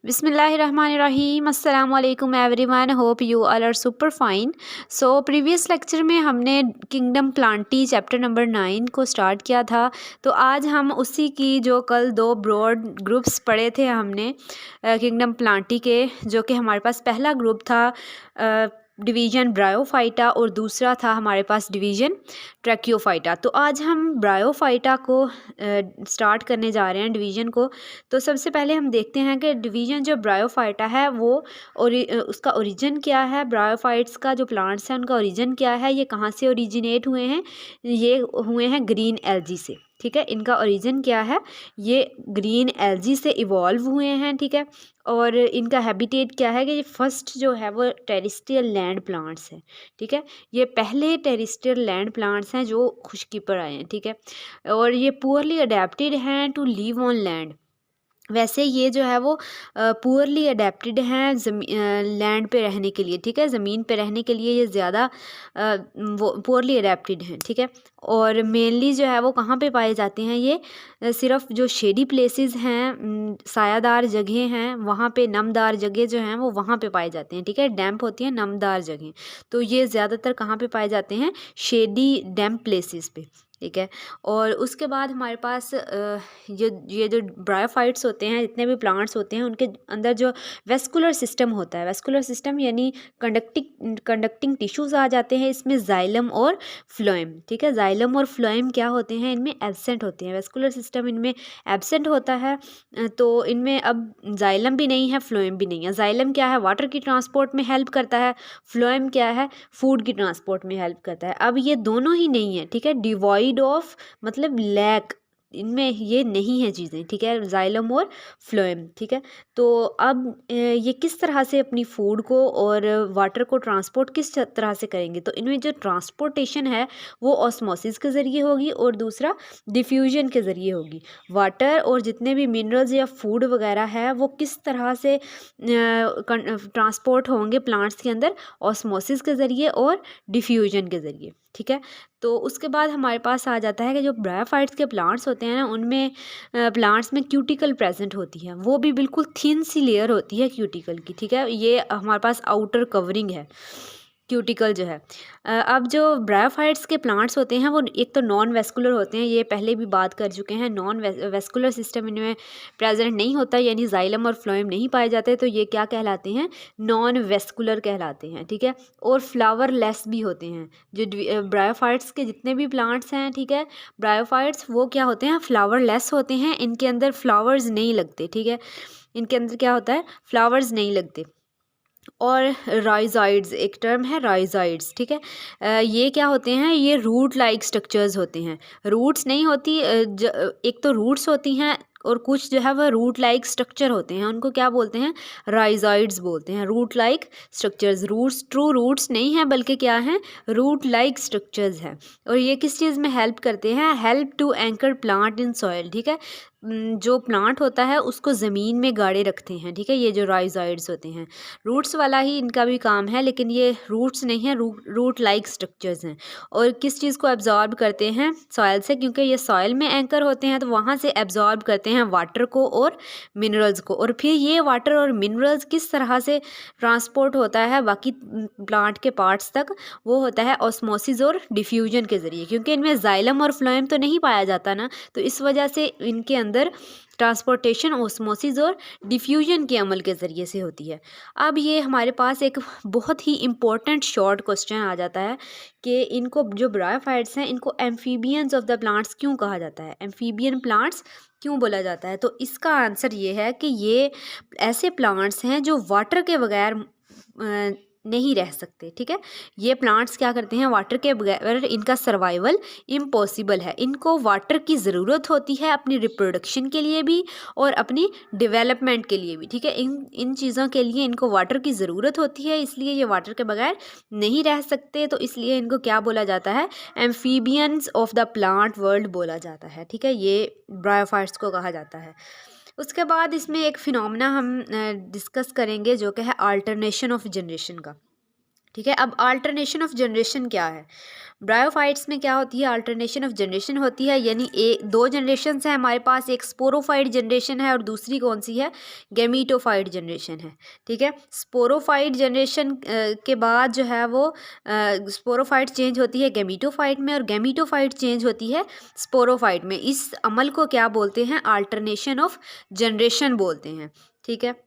बिस्मिल्लाहिर्रहमानिर्रहीम अस्सलाम वालेकुम everyone, hope you all are super fine. So previous lecture में हमने किंगडम प्लांटी चैप्टर नंबर 9 को स्टार्ट किया था। तो आज हम उसी की जो कल दो ब्रॉड ग्रुप्स पढ़े थे हमने किंगडम प्लांटी के, जो कि हमारे पास पहला ग्रुप था डिवीज़न ब्रायोफाइटा और दूसरा था हमारे पास डिवीज़न ट्रैकियोफाइटा। तो आज हम ब्रायोफाइटा को स्टार्ट करने जा रहे हैं, डिवीज़न को। तो सबसे पहले हम देखते हैं कि डिवीज़न जो ब्रायोफाइटा है वो उसका ओरिजिन क्या है, ब्रायोफाइट्स का जो प्लांट्स हैं उनका ओरिजिन क्या है, ये कहाँ से ओरिजिनेट हुए हैं। ये हुए हैं ग्रीन एल्गी से, ठीक है। इनका ओरिजिन क्या है, ये ग्रीन एल्गी से इवॉल्व हुए हैं, ठीक है। और इनका हैबिटेट क्या है कि ये फर्स्ट जो है वो टेरेस्ट्रियल लैंड प्लांट्स है, ठीक है। ये पहले टेरेस्ट्रियल लैंड प्लांट्स हैं जो खुश्की पर आए हैं, ठीक है। और ये पुअरली अडेप्टेड हैं टू लिव ऑन लैंड। वैसे ये जो है वो पुअरली अडेप्टेड हैं लैंड पे रहने के लिए, ठीक है। ज़मीन पे रहने के लिए ये ज़्यादा वो पुअरली अडेप्टेड हैं, ठीक है। और मेनली जो है वो कहाँ पे पाए जाते हैं, ये सिर्फ जो शेडी प्लेसेस हैं, सायादार जगह हैं, वहाँ पे नमदार जगह जो हैं वो वहाँ पे पाए जाते हैं, ठीक है। डैम्प होती हैं नमदार जगह, तो ये ज़्यादातर कहाँ पे पाए जाते हैं, शेडी डैम्प प्लेसेस पे, ठीक है। और उसके बाद हमारे पास ये जो ब्रायोफाइट्स होते हैं, जितने भी प्लांट्स होते हैं, उनके अंदर जो वेस्कुलर सिस्टम होता है, वेस्कुलर सिस्टम यानी कंडक्टिंग टिश्यूज़ आ जाते हैं इसमें, जाइलम और फ्लोएम, ठीक है। जाइलम और फ्लोएम क्या होते हैं, इनमें एब्सेंट होते हैं, वेस्कुलर सिस्टम इनमें एब्सेंट होता है। तो इनमें अब जाइलम भी नहीं है, फ्लोएम भी नहीं है। जाइलम क्या है, वाटर की ट्रांसपोर्ट में हेल्प करता है। फ्लोएम क्या है, फूड की ट्रांसपोर्ट में हेल्प करता है। अब ये दोनों ही नहीं है, ठीक है। डिवॉइड ऑफ मतलब लैक, इनमें ये नहीं है चीज़ें, ठीक है, जाइलम और फ्लोएम, ठीक है। तो अब ये किस तरह से अपनी फूड को और वाटर को ट्रांसपोर्ट किस तरह से करेंगे, तो इनमें जो ट्रांसपोर्टेशन है वो ऑस्मोसिस के ज़रिए होगी और दूसरा डिफ्यूजन के ज़रिए होगी। वाटर और जितने भी मिनरल्स या फूड वगैरह है वो किस तरह से ट्रांसपोर्ट होंगे प्लांट्स के अंदर, ऑस्मोसिस के ज़रिए और डिफ्यूजन के ज़रिए, ठीक है। तो उसके बाद हमारे पास आ जाता है कि जो ब्रायोफाइट्स के प्लांट्स होते हैं ना, उनमें प्लांट्स में क्यूटिकल प्रेजेंट होती है, वो भी बिल्कुल थिन सी लेयर होती है क्यूटिकल की, ठीक है। ये हमारे पास आउटर कवरिंग है क्यूटिकल जो है। अब जो ब्रायोफाइट्स के प्लांट्स होते हैं वो एक तो नॉन वेस्कुलर होते हैं, ये पहले भी बात कर चुके हैं। नॉन वेस्कुलर सिस्टम इनमें प्रेजेंट नहीं होता, यानी जाइलम और फ्लोएम नहीं पाए जाते, तो ये क्या कहलाते हैं, नॉन वेस्कुलर कहलाते हैं, ठीक है। और फ्लावर लेस भी होते हैं जो ब्रायोफाइट्स के जितने भी प्लांट्स हैं, ठीक है। ब्रायोफाइट्स वो क्या होते हैं, फ्लावर लेस होते हैं, इनके अंदर फ्लावर्स नहीं लगते, ठीक है। इनके अंदर क्या होता है, फ्लावर्स नहीं लगते। और राइजाइड्स, एक टर्म है राइजाइड्स, ठीक है। ये क्या होते हैं, ये रूट लाइक स्ट्रक्चर्स होते हैं। रूट्स नहीं होती, एक तो रूट्स होती हैं और कुछ जो है वह रूट लाइक स्ट्रक्चर होते हैं, उनको क्या बोलते हैं, राइजाइड्स बोलते हैं। Root like structures, roots true roots नहीं है बल्कि क्या हैं, रूट लाइक स्ट्रक्चर्स हैं। और ये किस चीज़ में हेल्प करते हैं, help to anchor plant in soil, ठीक है। जो प्लांट होता है उसको ज़मीन में गाड़े रखते हैं, ठीक है। ये जो राइजाइड्स होते हैं, रूट्स वाला ही इनका भी काम है, लेकिन ये रूट्स नहीं है, रूट लाइक स्ट्रक्चर्स हैं। और किस चीज़ को एब्जॉर्ब करते हैं, सॉइल से, क्योंकि ये सॉइल में एंकर होते हैं तो वहाँ से एब्जॉर्ब करते हैं वाटर को और मिनरल्स को। और फिर ये वाटर और मिनरल्स किस तरह से ट्रांसपोर्ट होता है बाकी प्लांट के पार्ट्स तक, वो होता है ऑस्मोसिस और डिफ्यूजन के ज़रिए, क्योंकि इनमें जाइलम और फ्लोएम तो नहीं पाया जाता ना, तो इस वजह से इनके अंदर ट्रांसपोर्टेशन ऑस्मोसिस और डिफ्यूजन के अमल के ज़रिए से होती है। अब ये हमारे पास एक बहुत ही इम्पोर्टेंट शॉर्ट क्वेश्चन आ जाता है कि इनको जो ब्रायोफाइट्स हैं इनको एम्फीबियंस ऑफ द प्लांट्स क्यों कहा जाता है, एम्फीबियन प्लांट्स क्यों बोला जाता है। तो इसका आंसर ये है कि ये ऐसे प्लांट्स हैं जो वाटर के बगैर नहीं रह सकते, ठीक है। ये प्लांट्स क्या करते हैं, वाटर के बगैर इनका सर्वाइवल इम्पॉसिबल है। इनको वाटर की ज़रूरत होती है अपनी रिप्रोडक्शन के लिए भी और अपनी डेवलपमेंट के लिए भी, ठीक है। इन चीज़ों के लिए इनको वाटर की ज़रूरत होती है, इसलिए ये वाटर के बगैर नहीं रह सकते। तो इसलिए इनको क्या बोला जाता है, amphibians of the plant world बोला जाता है, ठीक है। ये ब्रायोफाइट्स को कहा जाता है। उसके बाद इसमें एक फिनोमेना हम डिस्कस करेंगे जो कि है अल्टरनेशन ऑफ जनरेशन का। ठीक है। अब अल्टरनेशन ऑफ जनरेशन क्या है? ब्रायोफाइट्स में क्या होती है? अल्टरनेशन ऑफ जनरेशन होती है, यानी दो जनरेशन है हमारे पास, एक स्पोरोफाइट जनरेशन है और दूसरी कौन सी है? गैमीटोफाइट जनरेशन है। ठीक है। स्पोरोफाइट जनरेशन के बाद जो है वो स्पोरोफाइट चेंज होती है गैमीटोफाइट में, और गैमीटोफाइट चेंज होती है स्पोरोफाइट में। इस अमल को क्या बोलते हैं? अल्टरनेशन ऑफ जनरेशन बोलते हैं। ठीक है।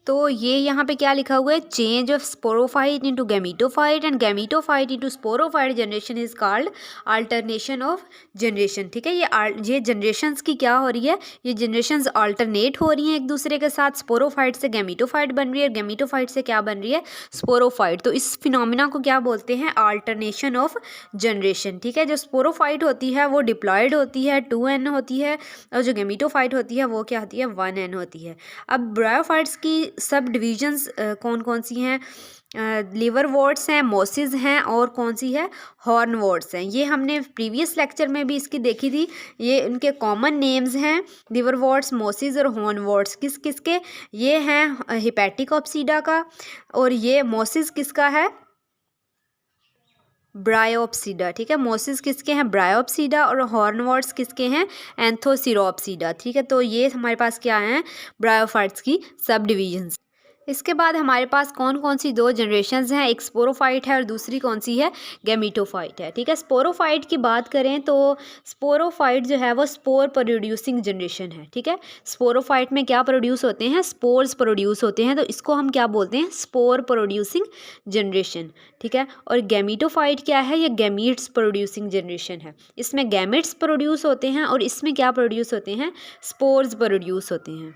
तो ये यहाँ पे क्या लिखा हुआ है? Change of sporophyte into gametophyte and gametophyte into sporophyte generation is called alternation of generation. ठीक है। ये जनरेशन्स की क्या हो रही है? ये जनरेशन्स अल्टरनेट हो रही हैं एक दूसरे के साथ। स्पोरोफाइट से गैमीटोफाइट बन रही है, गैमीटोफाइट से क्या बन रही है? स्पोरोफाइट। तो इस फिनोमिना को क्या बोलते हैं? Alternation of generation. ठीक है। जो स्पोरोफाइट होती है वो डिप्लॉयड होती है, 2n होती है, और जो गैमीटोफाइट होती है वो क्या होती है? 1n होती है। अब ब्रायोफाइट्स की सब डिविजन्स कौन कौन सी हैं? लिवर वॉर्ट्स हैं, मोसिस हैं, और कौन सी है? हॉर्न वॉर्ट्स हैं। ये हमने प्रीवियस लेक्चर में भी इसकी देखी थी। ये इनके कॉमन नेम्स हैं, लिवर वॉर्ट्स, मोसिस और हॉर्न वॉर्ट्स। किस किस के? ये हैं हेपेटिक ऑप्सीडा का, और ये मोसिस किसका है? ब्रायोप्सीडा। ठीक है। मोसिस किसके हैं? ब्रायोप्सीडा, और हॉर्न वॉर्ट्स किसके हैं? एंथोसिरोप्सीडा। ठीक है। तो ये हमारे पास क्या हैं? ब्रायोफाइट्स की सब डिविजन्स। इसके बाद हमारे पास कौन कौन सी दो जनरेशन्स हैं? एक स्पोरोफाइट है और दूसरी कौन सी है? गैमीटोफाइट है। ठीक है। स्पोरोफाइट की बात करें तो स्पोरोफाइट जो है वो स्पोर प्रोड्यूसिंग जनरेशन है। ठीक है। स्पोरोफाइट में क्या प्रोड्यूस होते हैं? स्पोर्स प्रोड्यूस होते हैं, तो इसको हम क्या बोलते हैं? Spore producing generation. ठीक है। और गैमीटोफाइट क्या है? ये गैमीट्स प्रोड्यूसिंग जनरेशन है। इसमें गैमेट्स प्रोड्यूस होते हैं और इसमें क्या प्रोड्यूस होते हैं? स्पोर्स प्रोड्यूस होते हैं।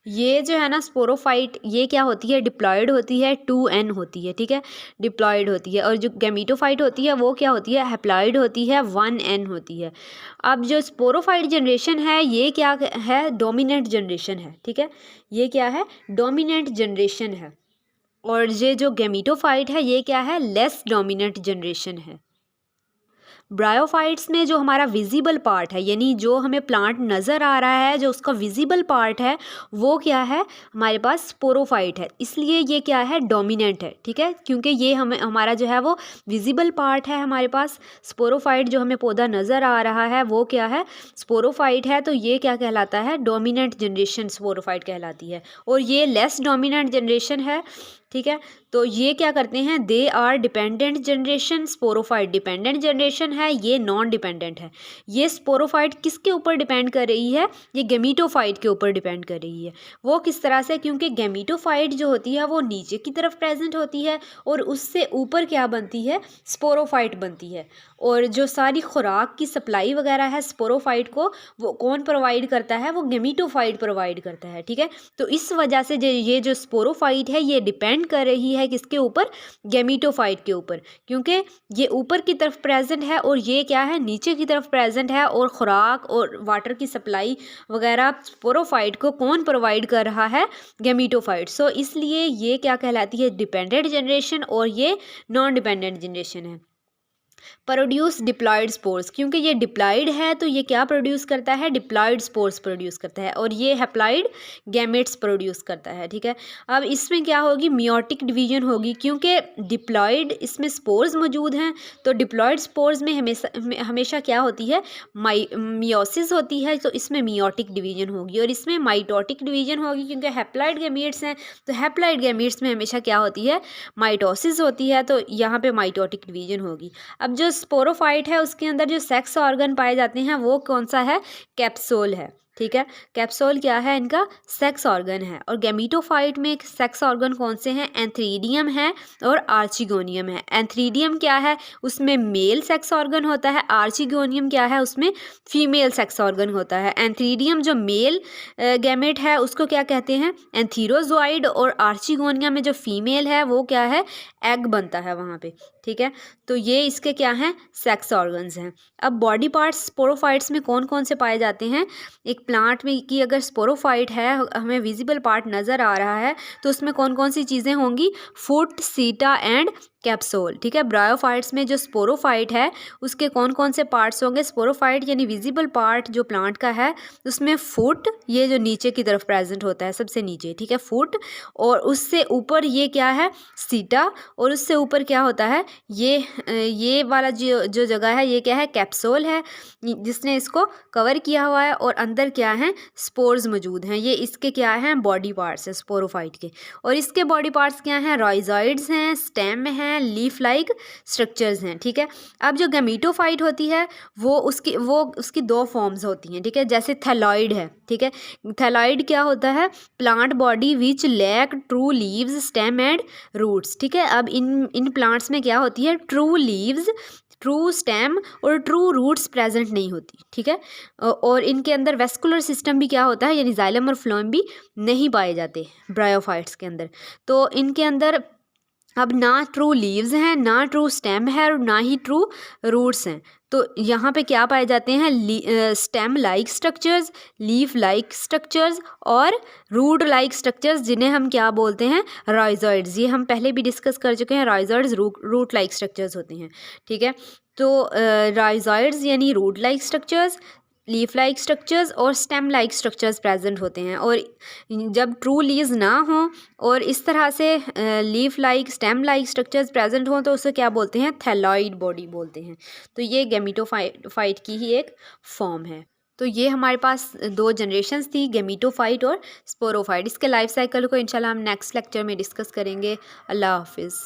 ये जो है ना स्पोरोफाइट, ये क्या होती है? डिप्लॉयड होती है, 2n होती है। ठीक है। डिप्लॉयड होती है। और जो गैमीटोफाइट होती है वो क्या होती है? हैप्लॉयड होती है, 1n होती है। अब जो स्पोरोफाइट जनरेशन है ये क्या है? डोमिनेंट जनरेशन है। ठीक है। ये क्या है? डोमिनेंट जनरेशन है। और ये जो गैमीटोफाइट है ये क्या है? लेस डोमिनेंट जनरेशन है। ब्रायोफाइट्स में जो हमारा विजिबल पार्ट है, यानी जो हमें प्लांट नज़र आ रहा है, जो उसका विजिबल पार्ट है वो क्या है? हमारे पास स्पोरोफाइट है। इसलिए ये क्या है? डोमिनेंट है। ठीक है। क्योंकि ये हमारा जो है वो विजिबल पार्ट है हमारे पास। स्पोरोफाइट जो हमें पौधा नज़र आ रहा है वो क्या है? स्पोरोफाइट है। तो ये क्या कहलाता है? डोमिनेंट जनरेशन स्पोरोफाइट कहलाती है। और ये लेस डोमिनेंट जनरेशन है। ठीक है। तो ये क्या करते हैं? They are dependent generation. Sporophyte dependent generation है, ये नॉन डिपेंडेंट है। ये स्पोरोफाइट किसके ऊपर डिपेंड कर रही है? ये गैमीटोफाइट के ऊपर डिपेंड कर रही है। वो किस तरह से? क्योंकि गैमीटोफाइट जो होती है वो नीचे की तरफ प्रेजेंट होती है, और उससे ऊपर क्या बनती है? स्पोरोफाइट बनती है। और जो सारी खुराक की सप्लाई वगैरह है स्पोरोफाइट को, वो कौन प्रोवाइड करता है? वो गैमीटोफाइट प्रोवाइड करता है। ठीक है। तो इस वजह से ये जो स्पोरोफाइट है ये डिपेंड कर रही है किसके ऊपर? गैमीटोफाइट के ऊपर, क्योंकि ये ऊपर की तरफ प्रेजेंट है और ये क्या है? नीचे की तरफ प्रेजेंट है। और खुराक और वाटर की सप्लाई वगैरह स्पोरोफाइट को कौन प्रोवाइड कर रहा है? गैमीटोफाइट। सो इसलिए ये क्या कहलाती है? डिपेंडेंट जनरेशन, और ये नॉन डिपेंडेंट जनरेशन है। प्रोड्यूस डिप्लॉयड स्पोर्स, क्योंकि ये डिप्लॉयड है तो ये क्या प्रोड्यूस करता है? डिप्लॉयड स्पोर्स प्रोड्यूस करता है। और ये हैप्लॉयड गैमेट्स प्रोड्यूस करता है। ठीक है। अब इसमें क्या होगी? मियोटिक डिवीजन होगी, क्योंकि डिप्लॉयड इसमें स्पोर्स मौजूद हैं। तो डिप्लॉयड स्पोर्स में हमेशा क्या होती है? मियोसिस होती है। तो इसमें मियोटिक डिवीजन होगी, और इसमें माइटोटिक डिवीजन होगी, क्योंकि हैप्लॉयड गैमेट्स हैं। तो हैप्लॉयड गैमेट्स में हमेशा क्या होती है? माइटोसिस होती है। तो यहाँ पे माइटोटिक डिवीजन होगी। अब जो स्पोरोफाइट है उसके अंदर जो सेक्स ऑर्गन पाए जाते हैं वो कौन सा है? कैप्सूल है। ठीक है। कैप्सूल क्या है? इनका सेक्स ऑर्गन है। और गैमीटोफाइट में सेक्स ऑर्गन कौन से हैं? एंथ्रीडियम है और आर्चिगोनियम है। एंथ्रीडियम क्या है? उसमें मेल सेक्स ऑर्गन होता है। आर्चिगोनियम क्या है? उसमें फीमेल सेक्स ऑर्गन होता है। एंथ्रीडियम जो मेल गैमेट है उसको क्या कहते हैं? एंथीरोजोइड। और आर्चिगोनियम में जो फीमेल है वो क्या है? एग बनता है वहाँ पे। ठीक है। तो ये इसके क्या हैं? सेक्स ऑर्गन्स हैं। अब बॉडी पार्ट्स स्पोरोफाइट्स में कौन कौन से पाए जाते हैं? एक प्लांट में की अगर स्पोरोफाइट है, हमें विजिबल पार्ट नज़र आ रहा है, तो उसमें कौन कौन सी चीज़ें होंगी? फुट, सीटा एंड कैप्सूल। ठीक है, ब्रायोफाइट्स में जो स्पोरोफाइट है उसके कौन कौन से पार्ट्स होंगे? स्पोरोफाइट यानी विजिबल पार्ट जो प्लांट का है उसमें फुट, ये जो नीचे की तरफ प्रेजेंट होता है सबसे नीचे, ठीक है, फुट, और उससे ऊपर ये क्या है? सीटा, और उससे ऊपर क्या होता है? ये वाला जो जो जगह है ये क्या है? कैप्सूल है जिसने इसको कवर किया हुआ है, और अंदर क्या है? स्पोर्स मौजूद हैं। ये इसके क्या हैं? बॉडी पार्ट्स है स्पोरोफाइट के। और इसके बॉडी पार्ट्स क्या हैं? राइजॉइड्स हैं, स्टेम हैं, लीफ लाइक स्ट्रक्चर्स हैं। ठीक है, अब जो गैमीटोफाइट होती है वो उसकी दो फॉर्म्स होती हैं। ठीक है, जैसे थैलॉइड है। ठीक है, थैलॉइड क्या होता है? Plant body which lack true leaves, stem and roots. ठीक है, अब इन प्लांट्स में क्या होती है? ट्रू लीव्स, ट्रू स्टेम और ट्रू रूट्स प्रेजेंट नहीं होती। ठीक है, और इनके अंदर वेस्कुलर सिस्टम भी क्या होता है? यानी जाइलम और फ्लोएम भी नहीं पाए जाते ब्रायोफाइट्स के अंदर। तो इनके अंदर अब ना ट्रू लीव्स हैं, ना ट्रू स्टेम है, और ना ही ट्रू रूट्स हैं। तो यहाँ पे क्या पाए जाते हैं? Stem like structures, leaf like structures और रूट लाइक स्ट्रक्चर्स, जिन्हें हम क्या बोलते हैं? राइजॉइड्स। ये हम पहले भी डिस्कस कर चुके हैं, राइजॉइड्स रूट लाइक स्ट्रक्चर्स होते हैं। ठीक है, तो राइजॉइड्स यानी root like structures, leaf like structures और स्टेम लाइक स्ट्रक्चर्स प्रेजेंट होते हैं। और जब ट्रू लीव्स ना हों और इस तरह से leaf like stem like structures present हों तो उसे क्या बोलते हैं? थैलॉइड बॉडी बोलते हैं। तो ये गैमीटोफाइट की ही एक फॉर्म है। तो ये हमारे पास दो जनरेशन्स थी, गैमीटोफाइट और स्पोरोफाइट। इसके लाइफ साइकिल को इंशाल्लाह हम नेक्स्ट लेक्चर में डिस्कस करेंगे। अल्लाह हाफिज़।